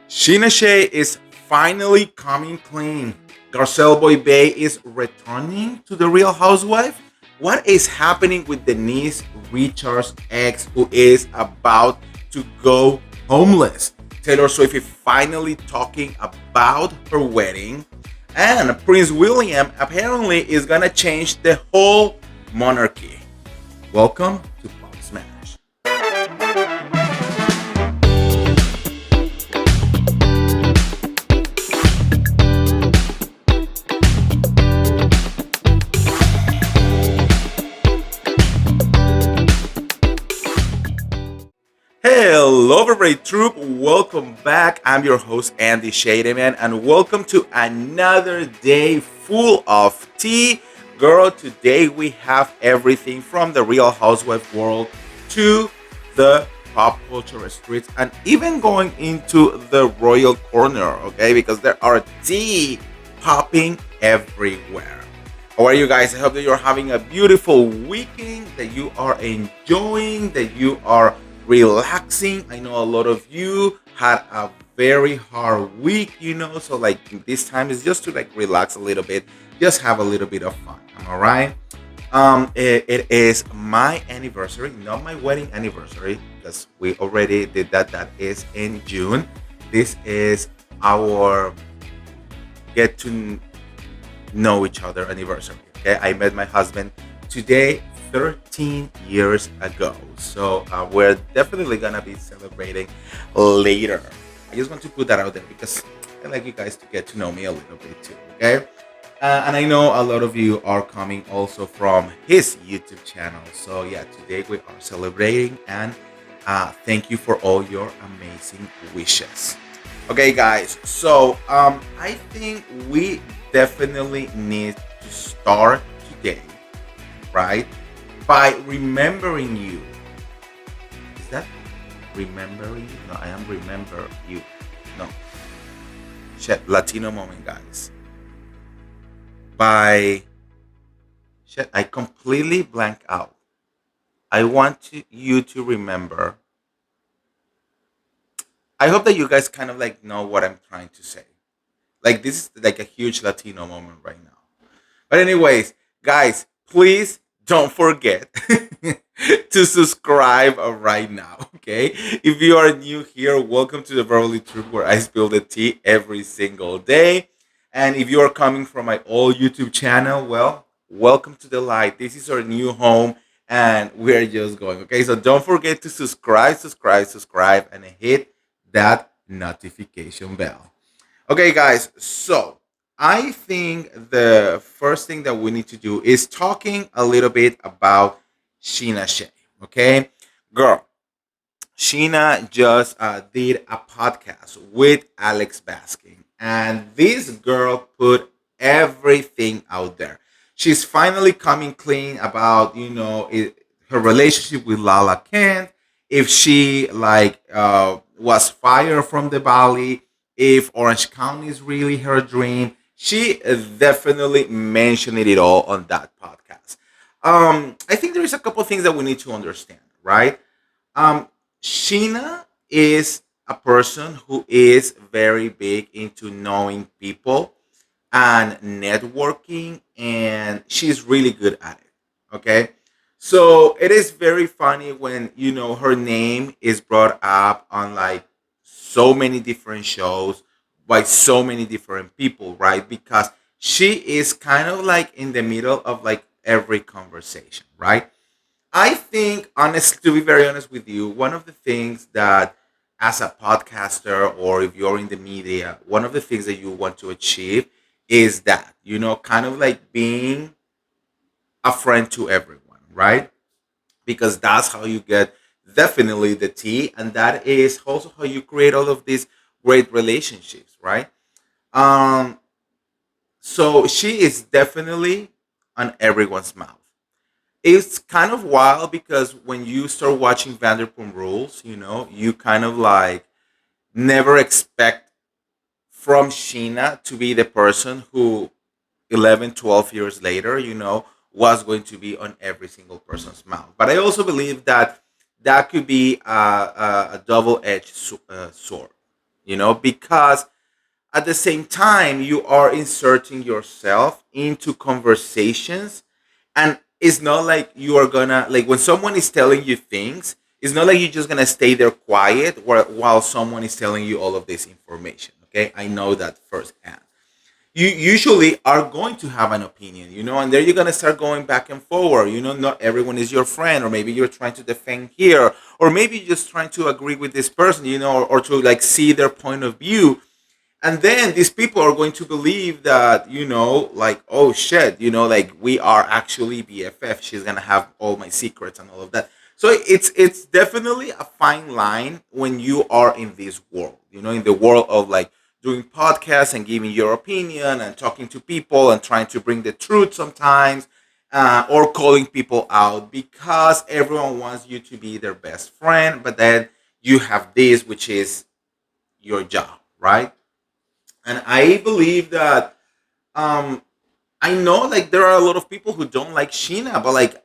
Scheana Shay is finally coming clean. Garcelle Beauvais is returning to the Real Housewife. What is happening with Denise Richards' ex, who is about to go homeless? Taylor Swift is finally talking about her wedding. And Prince William apparently is gonna change the whole monarchy. Welcome to Pop Smash. Hello, everybody, troop. Welcome back. I'm your host, Andy Shademan, and welcome to another day full of tea. Girl, today we have everything from the Real Housewife world to the pop culture streets and even going into the royal corner, okay? Because there are tea popping everywhere. How are you guys? I hope that you're having a beautiful weekend, that you are enjoying, that you are relaxing. I know a lot of you had a very hard week, so like this time is just to like relax a little bit, just have a little bit of fun. Am I right? It is my anniversary, not my wedding anniversary, because we already did that. That is in June. This is our get to know each other anniversary. Okay, I met my husband today 13 years ago, so we're definitely gonna be celebrating later. I just want to put that out there because I like you guys to get to know me a little bit too. Okay, and I know a lot of you are coming also from his YouTube channel, so yeah, today we are celebrating, and thank you for all your amazing wishes. Okay, guys, so I think we definitely need to start today, right, by remembering you. Is that remembering? No, I am remember you. No. Shit, Latino moment, guys. By shit, I completely blank out. I want you to remember. I hope that you guys kind of like know what I'm trying to say. Like this is like a huge Latino moment right now. But anyways, guys, please don't forget to subscribe right now, okay? If you are new here, welcome to the BEVERLY Troop, where I spill the tea every single day. And if you are coming from my old YouTube channel, well, welcome to the light. This is our new home, and we're just going, okay? So don't forget to subscribe, and hit that notification bell. Okay, guys, so I think the first thing that we need to do is talking a little bit about Scheana Shay. Okay, girl, Scheana just did a podcast with Alex Baskin, and this girl put everything out there. She's finally coming clean about her relationship with Lala Kent. If she was fired from the Valley, if Orange County is really her dream. She definitely mentioned it all on that podcast. I think there is a couple things that we need to understand, right? Um, Sheena is a person who is very big into knowing people and networking, and she's really good at it. Okay. So it is very funny when her name is brought up on like so many different shows by so many different people, right? Because she is kind of like in the middle of like every conversation, right? I think, honestly, to be very honest with you, one of the things that as a podcaster or if you're in the media, one of the things that you want to achieve is that, kind of like being a friend to everyone, right? Because that's how you get definitely the tea, and that is also how you create all of these great relationships, right? Um, so she is definitely on everyone's mouth. It's kind of wild because when you start watching Vanderpump Rules, you kind of like never expect from Sheena to be the person who 11, 12 years later, was going to be on every single person's mouth. But I also believe that that could be a double-edged sword. because at the same time you are inserting yourself into conversations, and it's not like you are gonna, like, when someone is telling you things, it's not like you're just gonna stay there quiet while someone is telling you all of this information. Okay, I know that firsthand. You usually are going to have an opinion, and there you're going to start going back and forward. Not everyone is your friend, or maybe you're trying to defend here, or maybe you're just trying to agree with this person, or to like see their point of view. And then these people are going to believe that, like, oh shit, like, we are actually BFF. She's going to have all my secrets and all of that. So it's definitely a fine line when you are in this world, in the world of like doing podcasts and giving your opinion and talking to people and trying to bring the truth sometimes, or calling people out because everyone wants you to be their best friend. But then you have this, which is your job, right? And I believe that, um I know, like, there are a lot of people who don't like Sheena, but like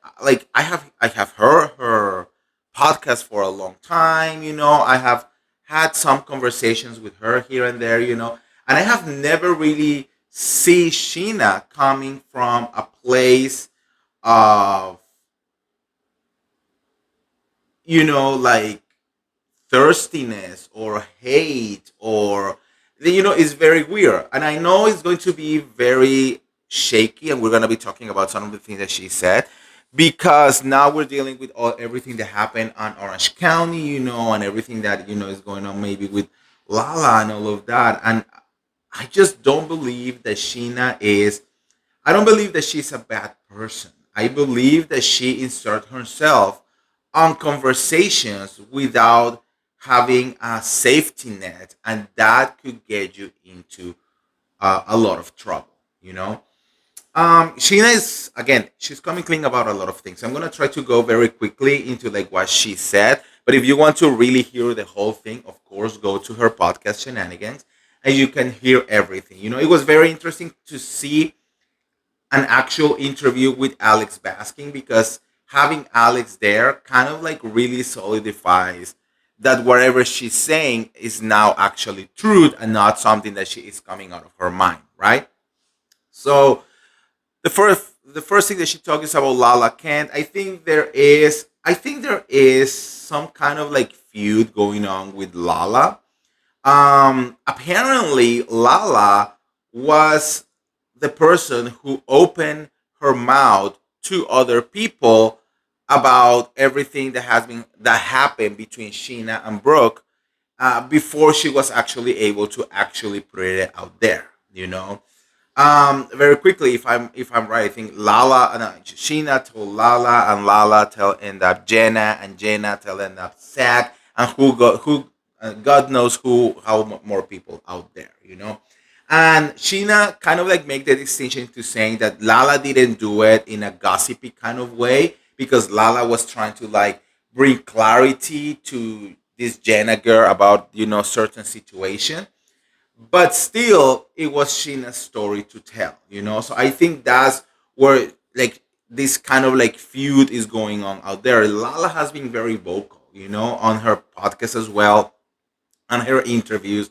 I have heard her podcast for a long time. I have had some conversations with her here and there. And I have never really see Sheena coming from a place of, like, thirstiness or hate, or, it's very weird. And I know it's going to be very shaky, and we're going to be talking about some of the things that she said, because now we're dealing with everything that happened on Orange County, and everything that is going on maybe with Lala and all of that. And I just don't believe that Sheena is, I don't believe that she's a bad person. I believe that she inserts herself on conversations without having a safety net, and that could get you into a lot of trouble. You know, Sheena is, again, she's coming clean about a lot of things. I'm gonna try to go very quickly into like what she said, but if you want to really hear the whole thing, of course, go to her podcast Shenanigans, and you can hear everything. It was very interesting to see an actual interview with Alex Baskin, because having Alex there kind of like really solidifies that whatever she's saying is now actually truth and not something that she is coming out of her mind, right? So the first thing that she talks is about Lala Kent. I think there is some kind of like feud going on with Lala. Apparently Lala was the person who opened her mouth to other people about everything that happened between Sheena and Brooke, before she was actually able to actually put it out there. Very quickly, if I'm right, I think Sheena told Lala, and Lala tell end up Jenna, and Jenna tell end up Zach, and God knows how more people out there. And Sheena kind of like make the distinction to saying that Lala didn't do it in a gossipy kind of way, because Lala was trying to like bring clarity to this Jenna girl about certain situation, but still it was Sheena's story to tell. So I think that's where like this kind of like feud is going on out there. Lala has been very vocal, on her podcast as well, on her interviews,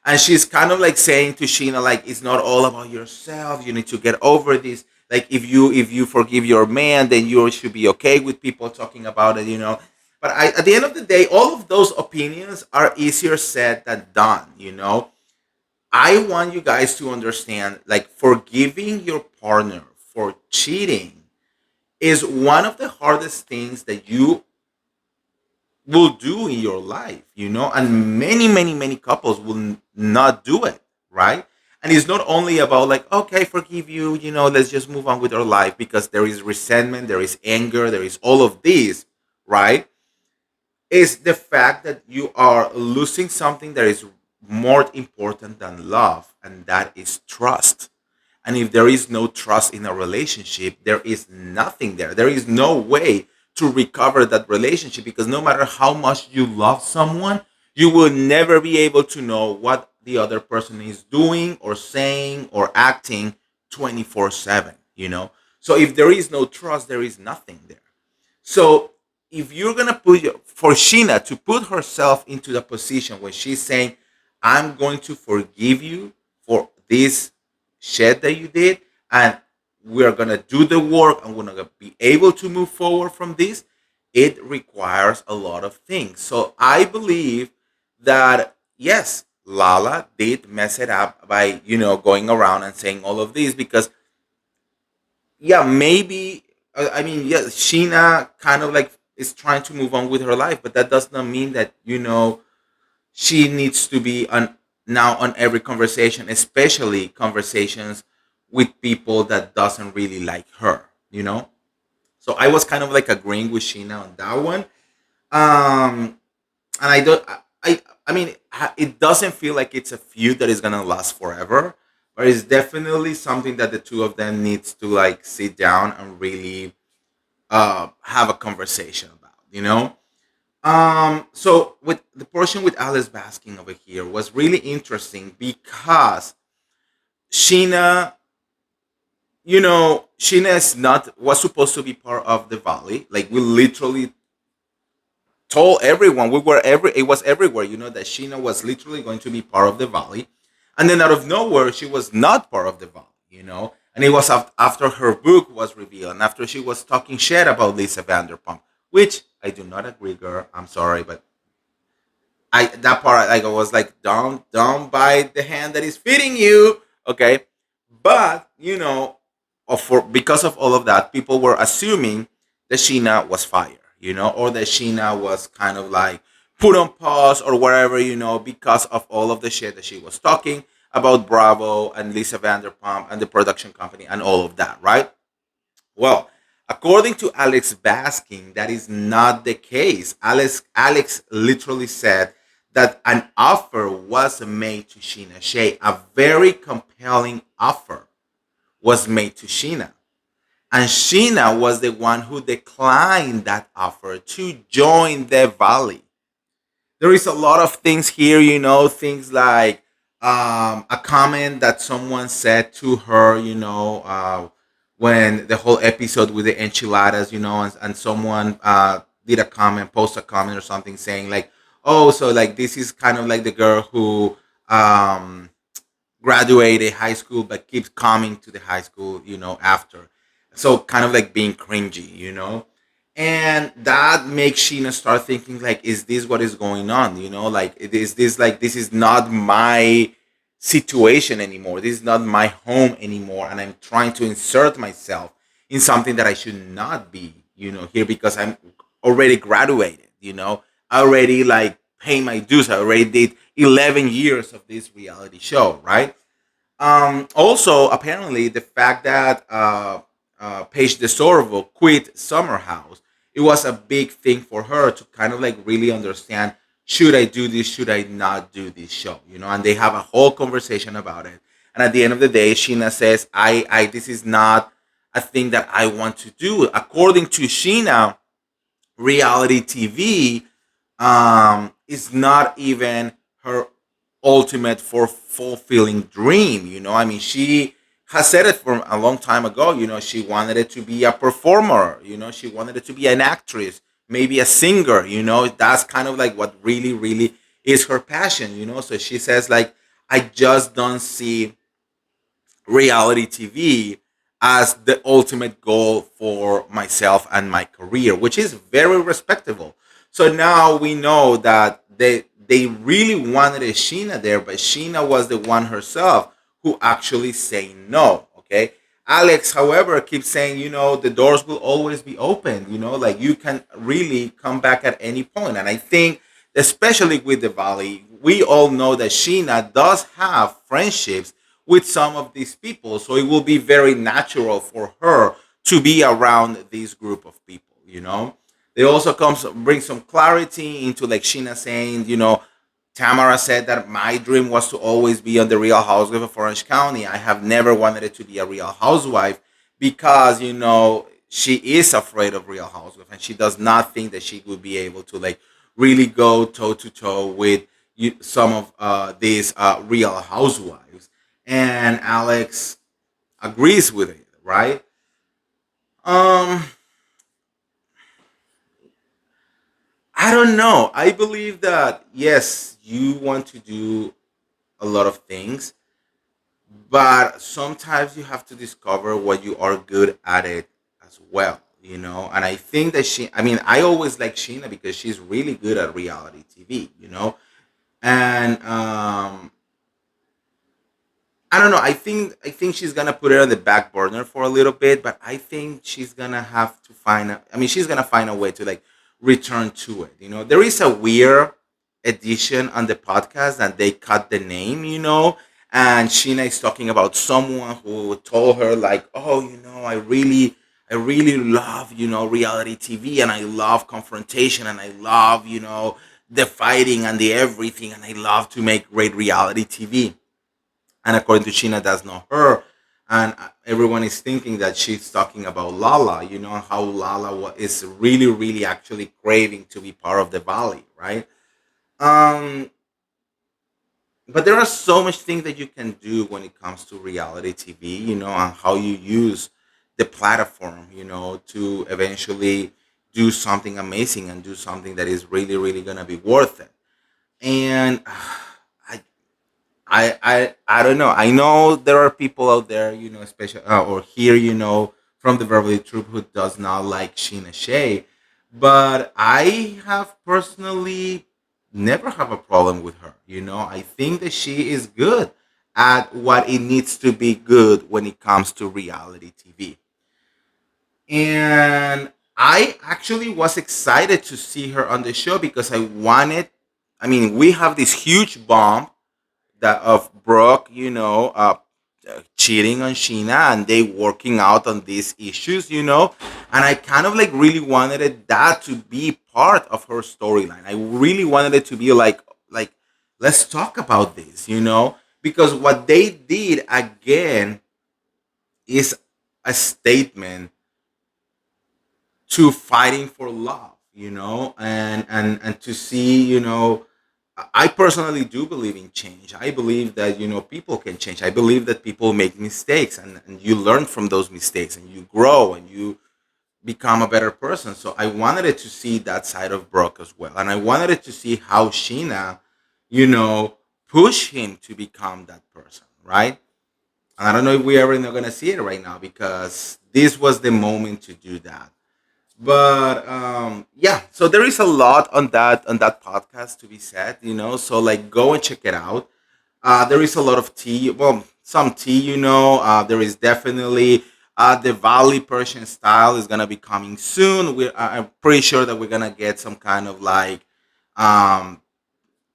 and she's kind of like saying to Sheena, like, it's not all about yourself. You need to get over this. Like, if you forgive your man, then you should be okay with people talking about it. But at the end of the day, all of those opinions are easier said than done. I want you guys to understand, like, forgiving your partner for cheating is one of the hardest things that you will do in your life, and many, many, many couples will not do it, right? And it's not only about like, okay, forgive you, let's just move on with our life, because there is resentment, there is anger, there is all of these, right? Is the fact that you are losing something that is more important than love, and that is trust. And if there is no trust in a relationship, there is nothing there. There is no way to recover that relationship, because no matter how much you love someone, you will never be able to know what the other person is doing or saying or acting 24/7, So if there is no trust, there is nothing there. So if you're gonna for Sheena to put herself into the position where she's saying, I'm going to forgive you for this shit that you did, and we're gonna do the work, and we're gonna be able to move forward from this. It requires a lot of things. So I believe that yes, Lala did mess it up by going around and saying all of this because yeah, maybe I mean yeah, Sheena kind of like is trying to move on with her life, but that does not mean that she needs to be on now on every conversation, especially conversations with people that doesn't really like her. So I was kind of like agreeing with Sheena on that one. And I don't. I mean, it doesn't feel like it's a feud that is gonna last forever, but it's definitely something that the two of them needs to like sit down and really have a conversation about. So with the portion with Alice Baskin over here was really interesting because Sheena, Sheena is not was supposed to be part of the Valley. Like we literally told everyone it was everywhere, that Sheena was literally going to be part of the Valley, and then out of nowhere she was not part of the Valley. And it was after her book was revealed and after she was talking shit about Lisa Vanderpump, which I do not agree, girl. I'm sorry, but I that part like I was like, don't bite the hand that is feeding you. Okay. But for because of all of that, people were assuming that Sheena was fired, or that Sheena was kind of like put on pause or whatever, because of all of the shit that she was talking about Bravo and Lisa Vanderpump and the production company and all of that, right? Well, according to Alex Baskin, that is not the case. Alex literally said that an offer was made to Scheana Shay. A very compelling offer was made to Scheana. And Scheana was the one who declined that offer to join the Valley. There is a lot of things here, things like a comment that someone said to her, when the whole episode with the enchiladas, and someone did a comment, post a comment or something saying like, oh, so like this is kind of like the girl who um, graduated high school but keeps coming to the high school, after. So kind of like being cringy. And that makes Sheena start thinking like, is this what is going on? Like is this like this is not my situation anymore. This is not my home anymore. And I'm trying to insert myself in something that I should not be, here because I'm already graduated, I already like pay my dues. I already did 11 years of this reality show, right? Also, apparently, the fact that Paige DeSorvo quit Summer House, it was a big thing for her to kind of like really understand, should I do this, should I not do this show, and they have a whole conversation about it. And at the end of the day, Sheena says, this is not a thing that I want to do. According to Sheena, reality TV is not even her ultimate for fulfilling dream. I mean, she has said it from a long time ago. She wanted it to be a performer. She wanted it to be an actress, maybe a singer. That's kind of like what really, really is her passion. So she says like, I just don't see reality TV as the ultimate goal for myself and my career, which is very respectable. So now we know that they really wanted a Sheena there, but Sheena was the one herself who actually say no. Okay. Alex, however, keeps saying, the doors will always be open, like you can really come back at any point. And I think, especially with the Valley, we all know that Sheena does have friendships with some of these people. So it will be very natural for her to be around this group of people. They also bring some clarity into like Sheena saying, Tamara said that my dream was to always be on the Real Housewife of Orange County. I have never wanted it to be a Real Housewife because, she is afraid of Real Housewife and she does not think that she would be able to like really go toe to toe with some of these Real Housewives. And Alex agrees with it, right? Um, I don't know. I believe that yes, you want to do. a lot of things, but sometimes you have to discover what you are good at it as well, and I think that I always like Sheena because she's really good at reality TV, and I don't know. I think she's gonna put it on the back burner for a little bit, but I think she's gonna have to find. She's gonna find a way to like return to it. There is a weird edition on the podcast that they cut the name. And Sheena is talking about someone who told her like, oh, I really love reality TV, and I love confrontation, and I love the fighting and the everything, and I love to make great reality TV. And according to Sheena, that's not her. And everyone is thinking that she's talking about Lala, how Lala is really, really actually craving to be part of the Valley, right? Um, but there are so much things that you can do when it comes to reality TV, and how you use the platform, to eventually do something amazing and do something that is really, really going to be worth it. And I don't know. I know there are people out there, especially or here, from the Beverly Troop who does not like Scheana Shay, but I have personally never have a problem with her. I think that she is good at what it needs to be good when it comes to reality TV. And I actually was excited to see her on the show because I wanted. We have this huge bomb that of Brooke, cheating on Sheena, and they working out on these issues, and I kind of like really wanted that to be part of her storyline. I really wanted it to be like let's talk about this, because what they did again is a statement to fighting for love, and to see, I personally do believe in change. I believe that people can change. I believe that people make mistakes, and you learn from those mistakes, and you grow, and you become a better person. So I wanted it to see that side of Brooke as well, and I wanted it to see how Sheena, you know, push him to become that person, right? And I don't know if we are not gonna see it right now because this was the moment to do that. But yeah, so there is a lot on that podcast to be said, so like go and check it out. There is a lot of tea, well, some tea, there is definitely the Valley Persian style is gonna be coming soon. I'm pretty sure that we're gonna get some kind of like um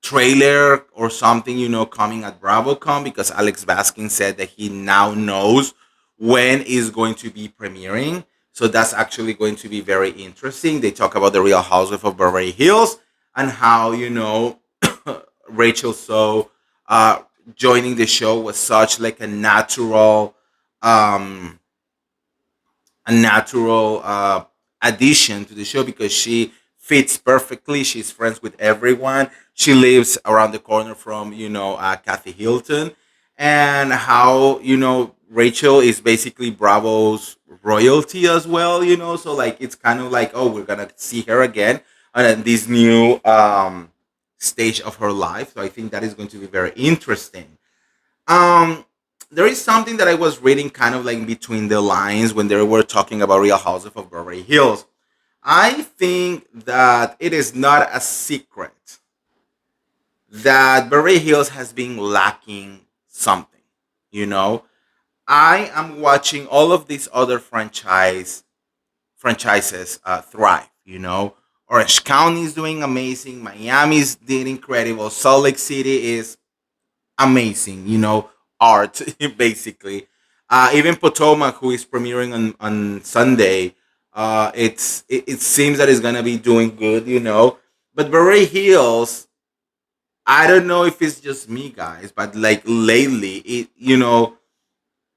trailer or something, coming at BravoCon, because Alex Baskin said that he now knows when is going to be premiering. So that's actually going to be very interesting. They talk about the Real Housewives of Beverly Hills and how, Rachel So uh, joining the show was such like um, a natural addition to the show because she fits perfectly. She's friends with everyone. She lives around the corner from Kathy Hilton, and how Rachel is basically Bravo's royalty as well. So like it's kind of like, oh, we're gonna see her again on this new stage of her life. So I think that is going to be very interesting. um, there is something that I was reading kind of like between the lines when they were talking about Real Housewives of Beverly Hills. I think that it is not a secret that Beverly Hills has been lacking something. You know, I am watching all of these other franchises thrive. Orange County is doing amazing. Miami's doing incredible. Salt Lake City is amazing, art basically. Even Potomac, who is premiering on Sunday, it seems that it's gonna be doing good, But Beverly Hills, I don't know if it's just me, guys, but like lately,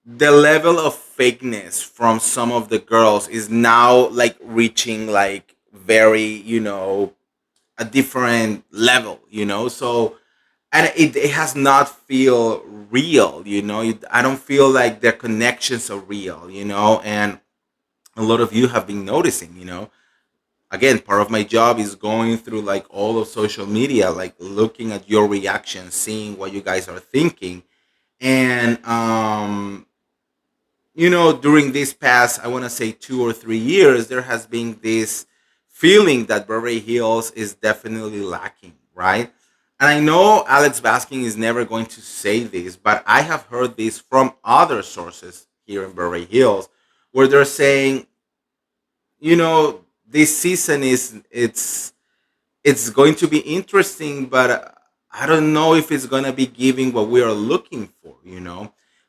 the level of fakeness from some of the girls is now like reaching like very, a different level, So and it has not feel real, I don't feel like their connections are real, and a lot of you have been noticing, again, part of my job is going through like all of social media, like looking at your reactions, seeing what you guys are thinking. And during this past, I want to say 2 or 3 years, there has been this feeling that Beverly Hills is definitely lacking, right? And I know Alex Baskin is never going to say this, but I have heard this from other sources here in Beverly Hills, where they're saying, this season it's going to be interesting, but I don't know if it's going to be giving what we are looking for.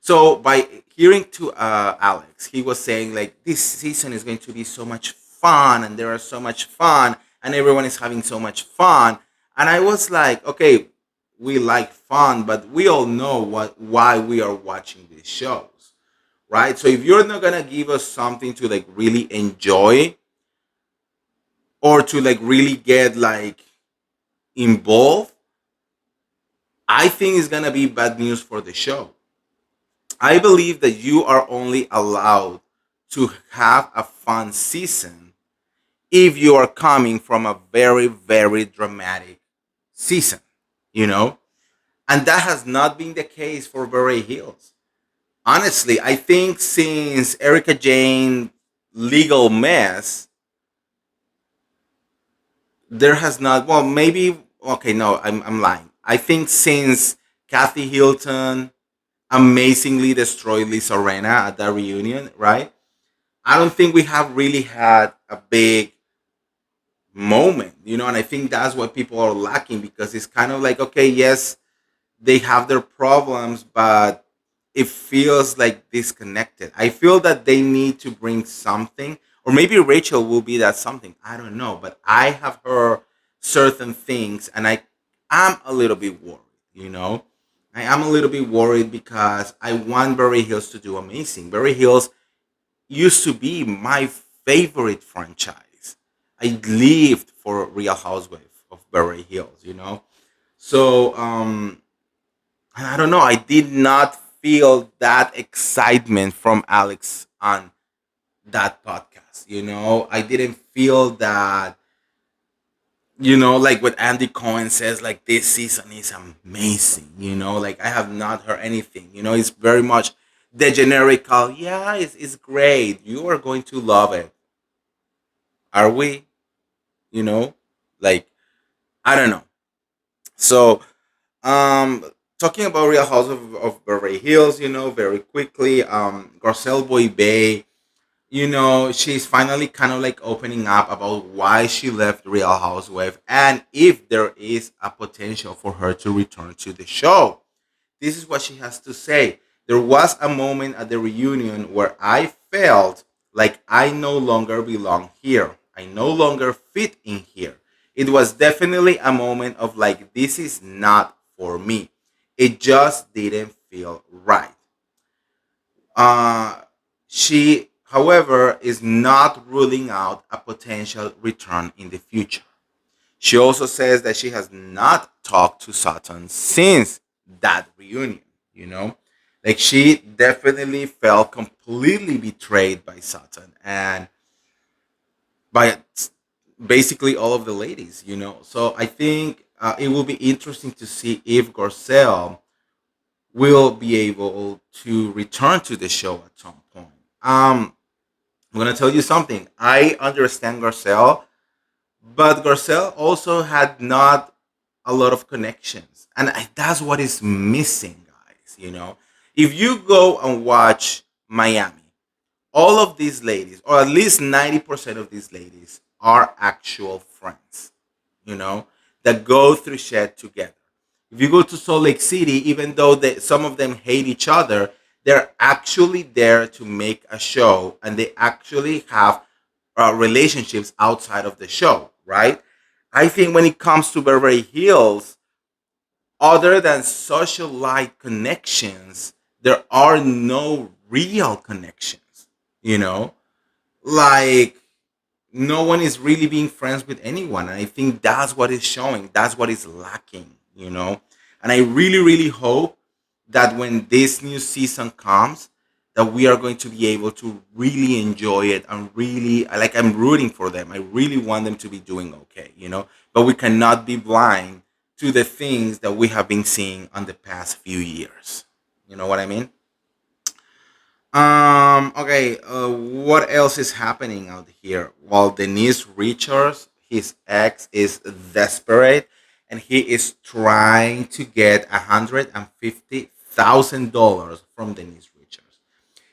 So by hearing to Alex, he was saying like this season is going to be so much fun, and there are so much fun, and everyone is having so much fun. And I was like, okay, we like fun, but we all know why we are watching these shows, right? So if you're not going to give us something to like really enjoy, or to like really get like involved, I think it's gonna be bad news for the show. I believe that you are only allowed to have a fun season if you are coming from a very, very dramatic season, you know? And that has not been the case for Beverly Hills. Honestly, I think since Erica Jane legal mess, there has not, well, maybe, okay, no, I'm lying. I think since Kathy Hilton amazingly destroyed Lisa Rena at that reunion, right? I don't think we have really had a big moment. And I think that's what people are lacking, because it's kind of like, okay, yes, they have their problems, but it feels like disconnected. I feel that they need to bring something, or maybe Rachel will be that something. I don't know, but I have heard certain things, and I'm a little bit worried. You know, I am a little bit worried because I want Beverly Hills to do amazing. Beverly Hills used to be my favorite franchise. I lived for Real Housewives of Beverly Hills. So and I don't know. I did not feel that excitement from Alex on that podcast. I didn't feel that. Like what Andy Cohen says, like this season is amazing. Like I have not heard anything. It's very much the generic call. Yeah, it's great. You are going to love it. Are we? You know, like I don't know. So, um, talking about Real House of Beverly Hills, very quickly, Garcelle Beauvais, she's finally kind of like opening up about why she left Real Housewife, and if there is a potential for her to return to the show. This is what she has to say. There was a moment at the reunion where I felt like I no longer belong here. I no longer fit in here. It was definitely a moment of like, this is not for me. It just didn't feel right. She, however, is not ruling out a potential return in the future. She also says that she has not talked to Sutton since that reunion, you know? Like she definitely felt completely betrayed by Sutton and by basically all of the ladies. So I think it will be interesting to see if Garcelle will be able to return to the show at some point. I'm going to tell you something. I understand Garcelle, but Garcelle also had not a lot of connections, and that's what is missing, guys. If you go and watch Miami, all of these ladies, or at least 90% of these ladies, are actual friends. You know, that go through shit together. If you go to Salt Lake City, even though some of them hate each other, they're actually there to make a show, and they actually have relationships outside of the show, right? I think when it comes to Beverly Hills, other than socialite connections, there are no real connections. You know, like no one is really being friends with anyone, and I think that's what is showing. That's what is lacking. And I really, really hope that when this new season comes, that we are going to be able to really enjoy it and really like I'm rooting for them. I really want them to be doing okay, but we cannot be blind to the things that we have been seeing on the past few years. You know what I mean? Okay. What else is happening out here? Well, Denise Richards, his ex, is desperate, and he is trying to get $150,000 from Denise Richards.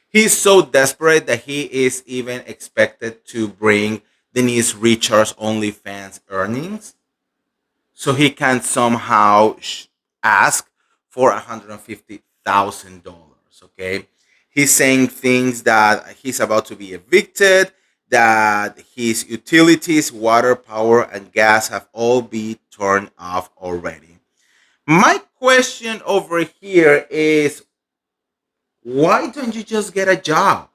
He's so desperate that he is even expected to bring Denise Richards' OnlyFans earnings so he can somehow ask for $150,000. Okay, he's saying things that he's about to be evicted, that his utilities, water, power, and gas have all been turned off already. My question over here is, why don't you just get a job?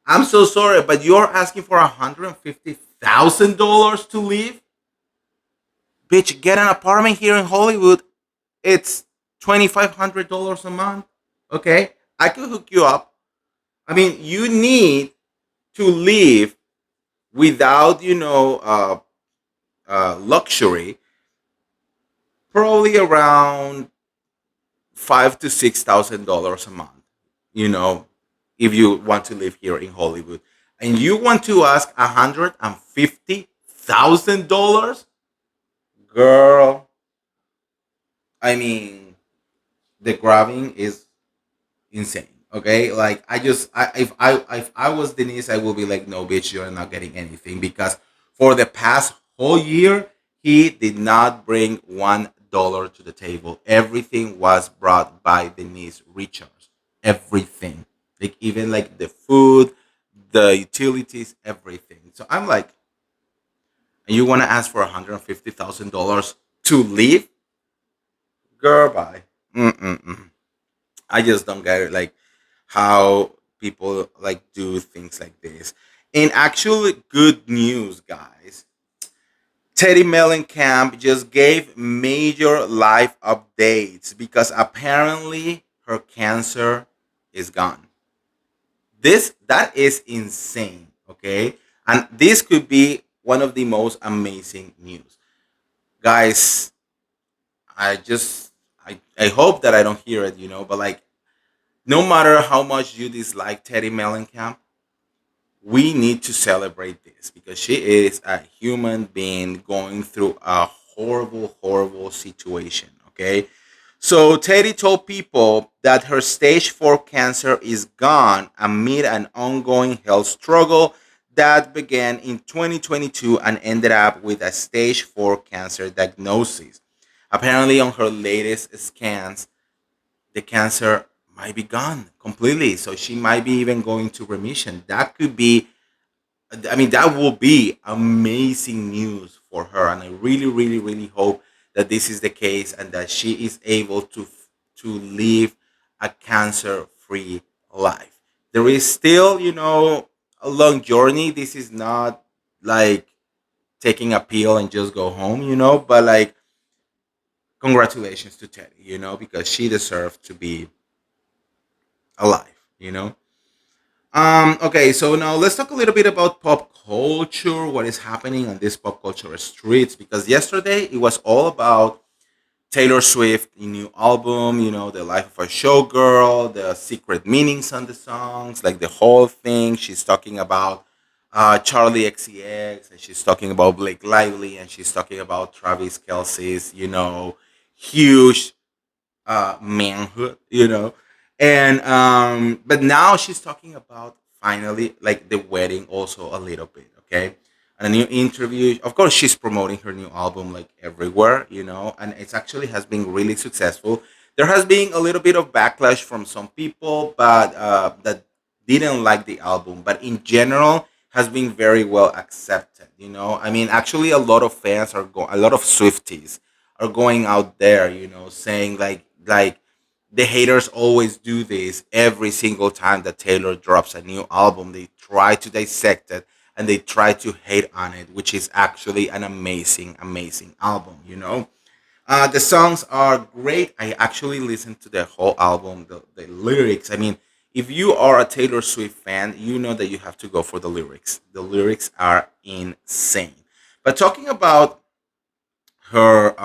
I'm so sorry, but you're asking for $150,000 to live? Bitch, get an apartment here in Hollywood. It's $2,500 a month. Okay, I could hook you up. I mean, you need to live without, luxury, probably around $5,000 to $6,000 a month. You know, if you want to live here in Hollywood, and you want to ask $150,000, girl. I mean, the grabbing is insane. Okay, like if I was Denise, I will be like, no, bitch, you're not getting anything because for the past whole year, he did not bring $1 to the table. Everything was brought by Denise Richards. Everything, like even like the food, the utilities, everything. So I'm like, and you want to ask for $150,000 to leave, girl? Bye. Mm-mm-mm. I just don't get it. Like how people like do things like this. In actual good news, guys, Teddi Mellencamp just gave major life updates because apparently her cancer is gone. That is insane, okay? And this could be one of the most amazing news. Guys, I hope that I don't hear it, but like no matter how much you dislike Teddy Mellencamp, we need to celebrate this because she is a human being going through a horrible, horrible situation. Okay. So Teddy told people that her stage 4 cancer is gone amid an ongoing health struggle that began in 2022 and ended up with a stage 4 cancer diagnosis. Apparently, on her latest scans, the cancer might be gone completely. So she might be even going to remission. That could be, I mean, that will be amazing news for her. And I really, really, really hope that this is the case and that she is able to live a cancer free life. There is still, a long journey. This is not like taking a pill and just go home, but like, congratulations to Teddy, because she deserved to be alive. Okay, so now let's talk a little bit about pop culture, what is happening on this pop culture streets, because yesterday it was all about Taylor Swift, a new album, the life of a showgirl, the secret meanings on the songs, like the whole thing. She's talking about Charlie XCX, and she's talking about Blake Lively, and she's talking about Travis Kelsey's, huge manhood, and but now she's talking about finally like the wedding also a little bit, okay? And a new interview. Of course, she's promoting her new album like everywhere, and it's actually has been really successful. There has been a little bit of backlash from some people, but that didn't like the album, but in general has been very well accepted. I mean, actually, a lot of Swifties are going out there, saying like the haters always do this every single time that Taylor drops a new album. They try to dissect it and they try to hate on it, which is actually an amazing, amazing album. The songs are great. I actually listened to the whole album. The lyrics, I mean, If you are a Taylor Swift fan, you know that you have to go for the lyrics. The lyrics are insane. But talking about her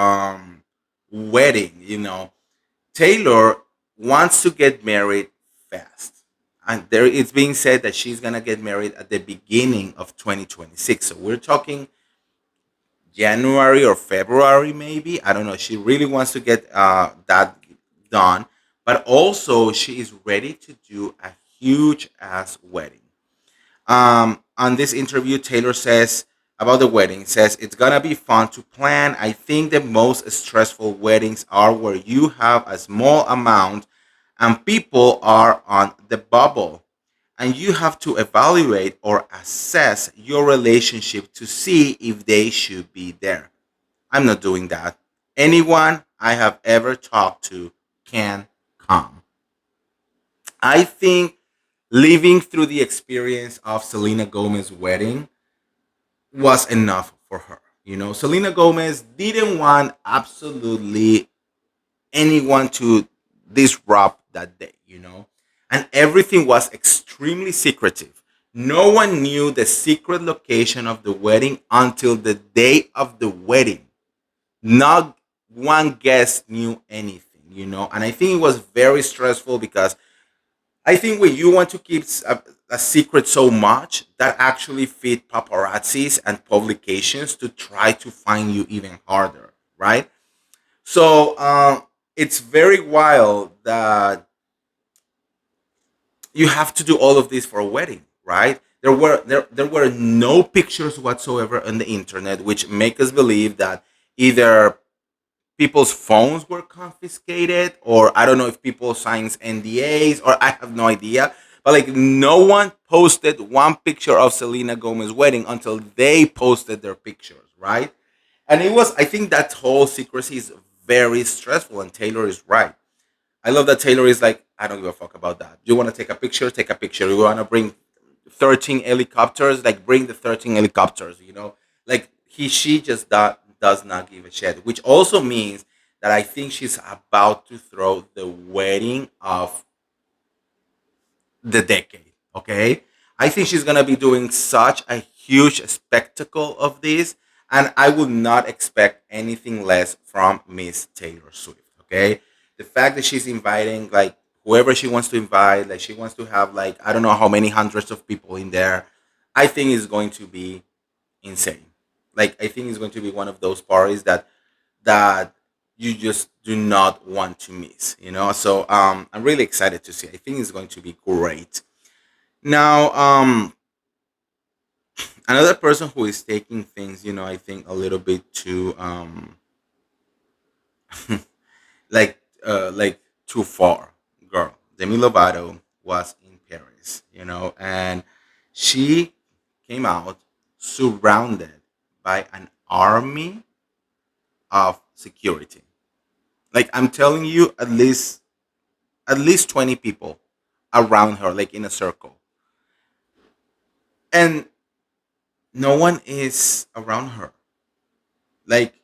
wedding, Taylor wants to get married fast. And there it's being said that she's gonna get married at the beginning of 2026. So we're talking January or February, maybe. I don't know. She really wants to get that done, but also she is ready to do a huge ass wedding. On this interview, Taylor says about the wedding, says it's gonna be fun to plan. I think the most stressful weddings are where you have a small amount and people are on the bubble, and you have to evaluate or assess your relationship to see if they should be there. I'm not doing that. Anyone I have ever talked to can come. I think living through the experience of Selena Gomez's wedding was enough for her. Selena Gomez didn't want absolutely anyone to disrupt that day. And everything was extremely secretive. No one knew the secret location of the wedding until the day of the wedding. Not one guest knew anything. And I think it was very stressful because I think when you want to keep a secret so much, that actually fit paparazzis and publications to try to find you even harder, right? So it's very wild that you have to do all of this for a wedding, right? There were no pictures whatsoever on the internet, which make us believe that either people's phones were confiscated, or I don't know if people signed NDAs, or I have no idea. But like, no one posted one picture of Selena Gomez's wedding until they posted their pictures, right? And I think that whole secrecy is very stressful, and Taylor is right. I love that Taylor is like, I don't give a fuck about that. You want to take a picture? Take a picture. You want to bring 13 helicopters? Like, bring the 13 helicopters. Like, she just does not give a shit, which also means that I think she's about to throw the wedding of the decade. Okay, I think she's gonna be doing such a huge spectacle of this, and I would not expect anything less from Miss Taylor Swift. Okay, the fact that she's inviting like whoever she wants to invite, like she wants to have like I don't know how many hundreds of people in there, I think is going to be insane. Like I think it's going to be one of those parties that you just do not want to miss. So I'm really excited to see. I think it's going to be great. Now, another person who is taking things, I think a little bit too like too far. Girl, Demi Lovato was in Paris, and she came out surrounded by an army of security. Like I'm telling you, at least 20 people around her, like in a circle, and no one is around her. Like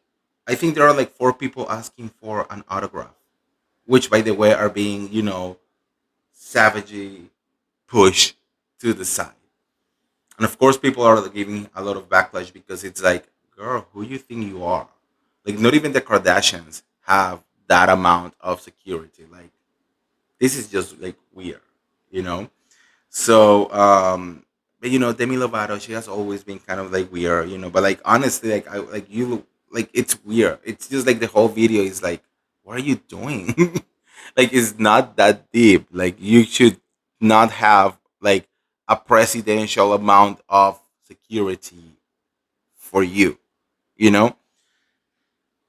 I think there are like four people asking for an autograph, which by the way are being savagely pushed to the side. And of course, people are giving a lot of backlash because it's like, girl, who you think you are? Like, not even the Kardashians have that amount of security. Like, this is just like weird, you know. So, but Demi Lovato, she has always been kind of like weird. But like honestly, like I like you, like it's weird. It's just like the whole video is like, what are you doing? Like, it's not that deep. Like, you should not have like a presidential amount of security for you. You know,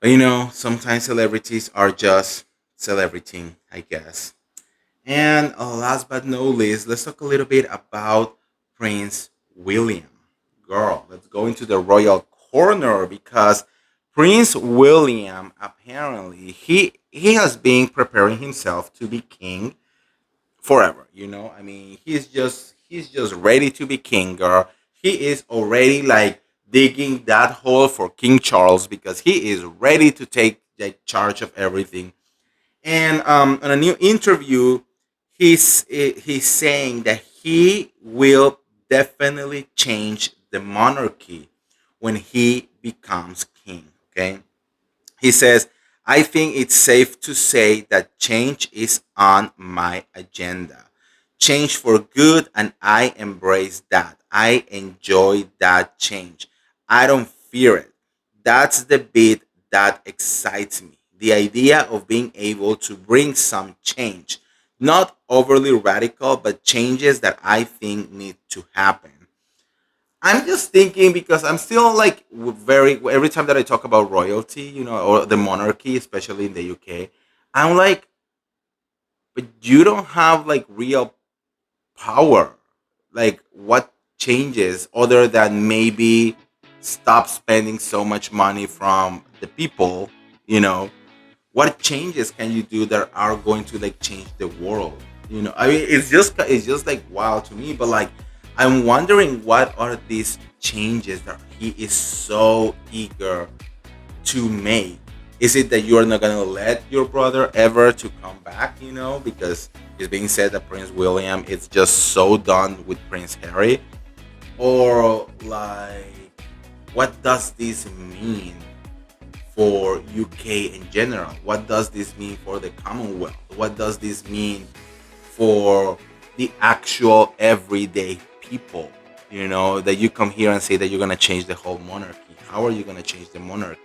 but sometimes celebrities are just celebrity, I guess. And last but not least, let's talk a little bit about Prince William. Girl, let's go into the royal corner because Prince William apparently he has been preparing himself to be king forever. I mean, he's just ready to be king, girl. He is already like digging that hole for King Charles because he is ready to take like charge of everything. And on a new interview, he's saying that he will definitely change the monarchy when he becomes king. Okay, he says, I think it's safe to say that change is on my agenda. Change for good, and I embrace that. I enjoy that change. I don't fear it. That's the bit that excites me. The idea of being able to bring some change, not overly radical, but changes that I think need to happen. I'm just thinking because I'm still like very every time that I talk about royalty, or the monarchy, especially in the UK, I'm like, but you don't have like real power. Like, what changes other than maybe stop spending so much money from the people? You know, what changes can you do that are going to like change the world? I mean, it's just like wow to me. But like, I'm wondering what are these changes that he is so eager to make. Is it that you're not gonna let your brother ever to come back? Because it's being said that Prince William is just so done with Prince Harry. Or like, what does this mean for UK in general? What does this mean for the Commonwealth? What does this mean for the actual everyday people? That you come here and say that you're gonna change the whole monarchy. How are you gonna change the monarchy?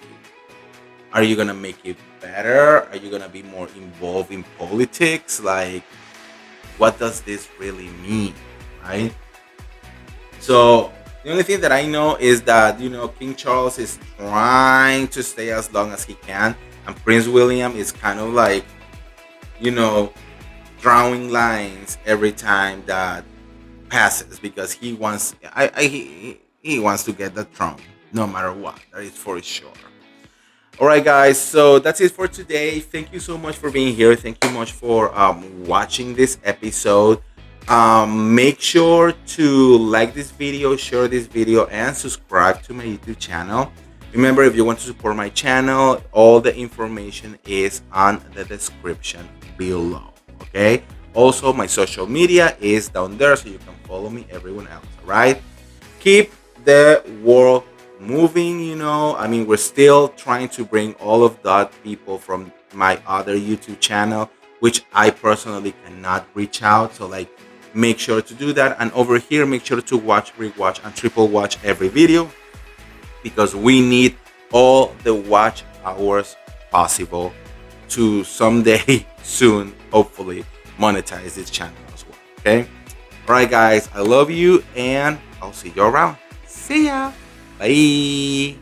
Are you gonna make it better? Are you gonna be more involved in politics? Like, what does this really mean, right? So the only thing that I know is that King Charles is trying to stay as long as he can, and Prince William is kind of like you know drawing lines every time that passes because he wants he wants to get the throne no matter what. That is for sure. All right, guys. So that's it for today. Thank you so much for being here. Thank you much for watching this episode. Make sure to like this video, share this video, and subscribe to my YouTube channel. Remember, if you want to support my channel, all the information is on the description below. Okay. Also, my social media is down there, so you can follow me. Everyone else. All right. Keep the world moving. I mean, we're still trying to bring all of that people from my other YouTube channel, which I personally cannot reach out. So like, make sure to do that. And over here, make sure to watch, rewatch, and triple watch every video because we need all the watch hours possible to someday soon, hopefully, monetize this channel as well. Okay. All right, guys. I love you, and I'll see you around. See ya. Bye.